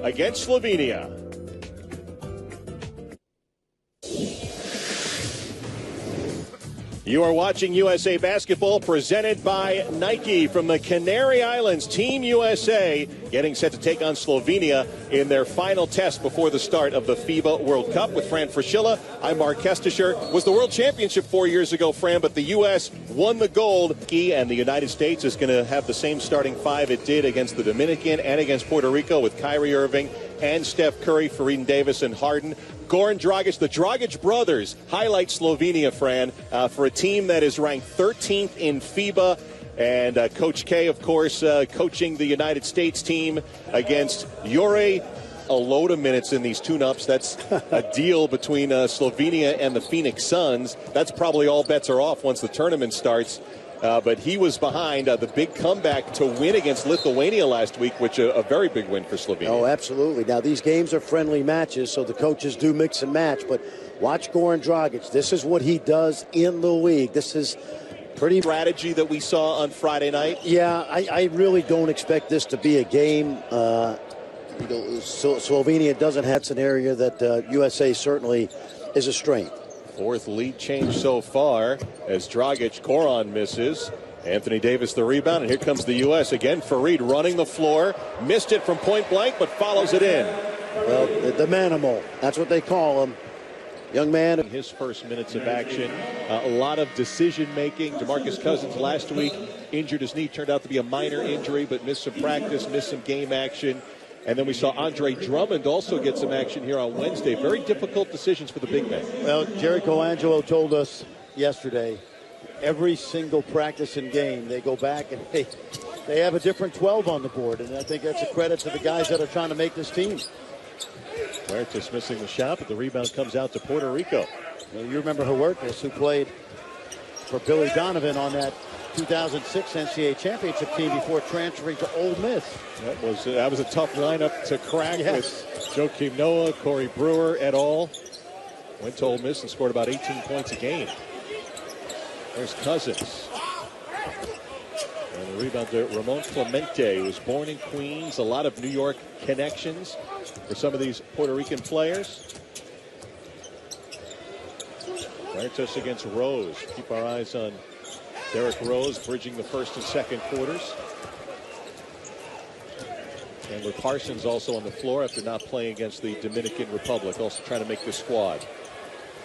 against Slovenia. You are watching USA Basketball presented by Nike from the Canary Islands. Team USA getting set to take on Slovenia in their final test before the start of the FIBA World Cup. With Fran Fraschilla, I'm Mark Kestischer. Was the World Championship 4 years ago, Fran, but the U.S. won the gold. And the United States is going to have the same starting five it did against the Dominican and against Puerto Rico with Kyrie Irving and Steph Curry, Fareed Davis, and Harden. Goran Dragic, the Dragic brothers, highlight Slovenia, Fran, for a team that is ranked 13th in FIBA. And Coach K, of course, coaching the United States team against Jure. A load of minutes in these tune-ups. That's a deal between Slovenia and the Phoenix Suns. That's probably all bets are off once the tournament starts. But he was behind the big comeback to win against Lithuania last week, which a very big win for Slovenia. Oh, absolutely. Now, these games are friendly matches, so the coaches do mix and match. But watch Goran Dragic. This is what he does in the league. This is pretty strategy that we saw on Friday night. Yeah, I really don't expect this to be a game. Slovenia doesn't have an area that USA certainly is a strength. Fourth lead change so far as Dragic, Goran misses. Anthony Davis the rebound, and here comes the U.S. again. Fareed running the floor. Missed it from point blank, but follows it in. Well, the manimal, that's what they call him. Young man. His first minutes of action. A lot of decision-making. DeMarcus Cousins last week injured his knee. Turned out to be a minor injury, but missed some practice, missed some game action. And then we saw Andre Drummond also get some action here on Wednesday. Very difficult decisions for the big man. Well, Jerry Colangelo told us yesterday, every single practice and game, they go back and they have a different 12 on the board. And I think that's a credit to the guys that are trying to make this team. Huertas missing the shot, but the rebound comes out to Puerto Rico. Well, you remember Huertas, who played for Billy Donovan on that 2006 NCAA championship team before transferring to Ole Miss. That was a tough lineup to crack. Yes. With Joakim Noah, Corey Brewer et al. Went to Ole Miss and scored about 18 points a game. There's Cousins. And the rebound to Ramon Clemente, who was born in Queens. A lot of New York connections for some of these Puerto Rican players. Huertas against Rose. Keep our eyes on Derrick Rose bridging the first and second quarters. And with Parsons also on the floor after not playing against the Dominican Republic, also trying to make this squad.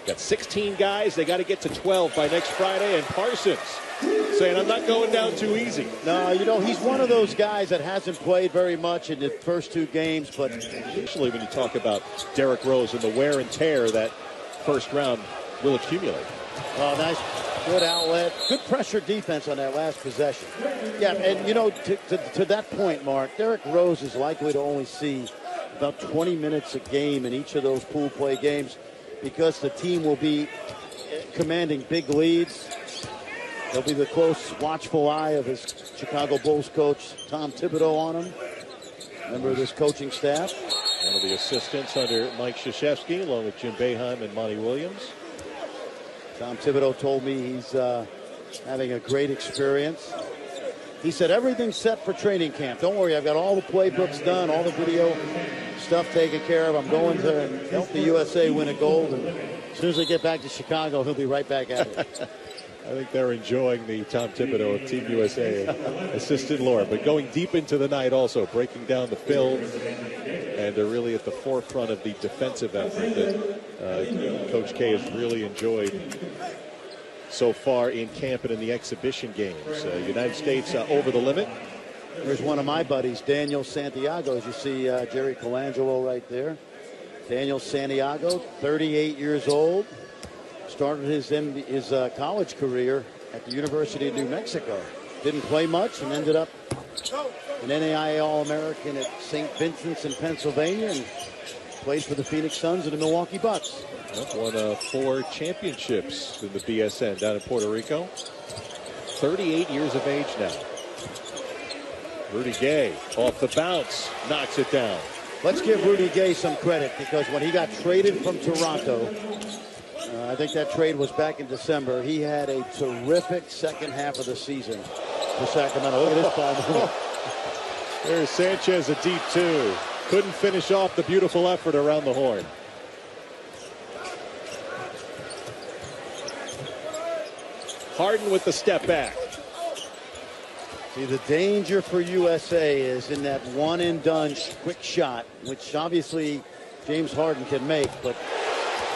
Got 16 guys. They got to get to 12 by next Friday. And Parsons saying, I'm not going down too easy. No, you know, he's one of those guys that hasn't played very much in the first two games. But especially when you talk about Derrick Rose and the wear and tear that first round will accumulate. Oh, nice. Good outlet. Good pressure defense on that last possession. Yeah, and, you know, to that point, Mark, Derrick Rose is likely to only see about 20 minutes a game in each of those pool play games because the team will be commanding big leads. There'll be the close, watchful eye of his Chicago Bulls coach, Tom Thibodeau, on him. Member of this coaching staff. One of the assistants under Mike Krzyzewski, along with Jim Boeheim and Monty Williams. Tom Thibodeau told me he's having a great experience. He said everything's set for training camp. Don't worry, I've got all the playbooks done, all the video stuff taken care of. I'm going to help the USA win a gold. And as soon as I get back to Chicago, he'll be right back at it. I think they're enjoying the Tom Thibodeau of Team USA assistant lore. But going deep into the night also, breaking down the film. And they're really at the forefront of the defensive effort that Coach K has really enjoyed so far in camp and in the exhibition games. United States over the limit. There's one of my buddies, Daniel Santiago. As you see Jerry Colangelo right there. Daniel Santiago, 38 years old. Started his college career at the University of New Mexico. Didn't play much and ended up an NAIA All-American at St. Vincent's in Pennsylvania and played for the Phoenix Suns and the Milwaukee Bucks. Won 4 championships in the BSN down in Puerto Rico. 38 years of age now. Rudy Gay off the bounce, knocks it down. Let's give Rudy Gay some credit because when he got traded from Toronto, I think that trade was back in December, he had a terrific second half of the season for Sacramento. Look at this ball. There's Sanchez, a deep 2. couldn't finish off the beautiful effort around the horn. Harden with the step back. See, the danger for USA is in that one-and-done quick shot, which obviously James Harden can make. But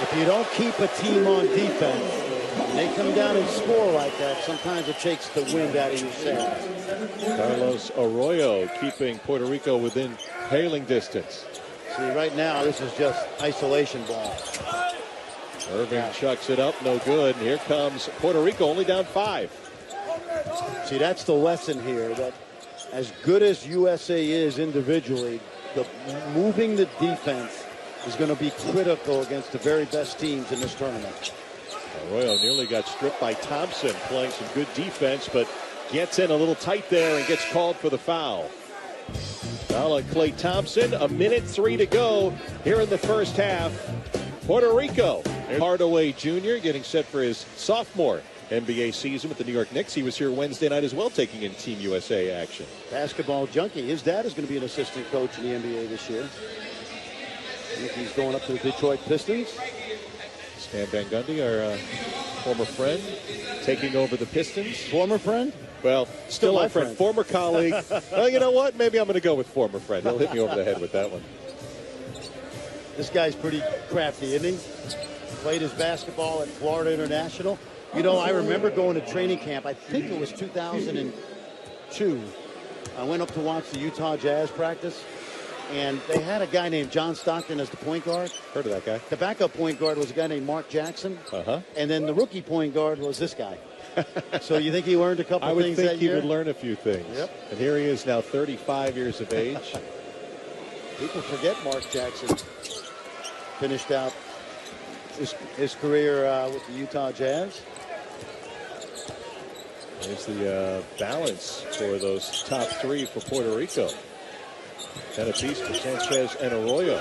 if you don't keep a team on defense, and they come down and score like that, sometimes it takes the wind out of your sails. Carlos Arroyo keeping Puerto Rico within hailing distance. See, right now, this is just isolation ball. Irving chucks it up, no good. And here comes Puerto Rico, only down 5. See, that's the lesson here, that as good as USA is individually, moving the defense is going to be critical against the very best teams in this tournament. Arroyo nearly got stripped by Thompson, playing some good defense, but gets in a little tight there and gets called for the foul. Foul on Klay Thompson. 1:03 to go here in the first half. Puerto Rico. Hardaway Jr. getting set for his sophomore NBA season with the New York Knicks. He was here Wednesday night as well, taking in Team USA action. Basketball junkie. His dad is going to be an assistant coach in the NBA this year. I think he's going up to the Detroit Pistons. Stan Van Gundy, our former friend, taking over the Pistons. Former friend? Well, still my friend. Former colleague. Well, you know what? Maybe I'm going to go with former friend. He'll hit me over the head with that one. This guy's pretty crafty, isn't he? Played his basketball at Florida International. You know, I remember going to training camp. I think it was 2002. I went up to watch the Utah Jazz practice, and they had a guy named John Stockton as the point guard. Heard of that guy. The backup point guard was a guy named Mark Jackson. And then the rookie point guard was this guy. So you think he learned a couple things that year? I would think he would learn a few things. Yep. And here he is now, 35 years of age. People forget Mark Jackson finished out his career with the Utah Jazz. There's the balance for those top 3 for Puerto Rico. 10 apiece for Sanchez and Arroyo.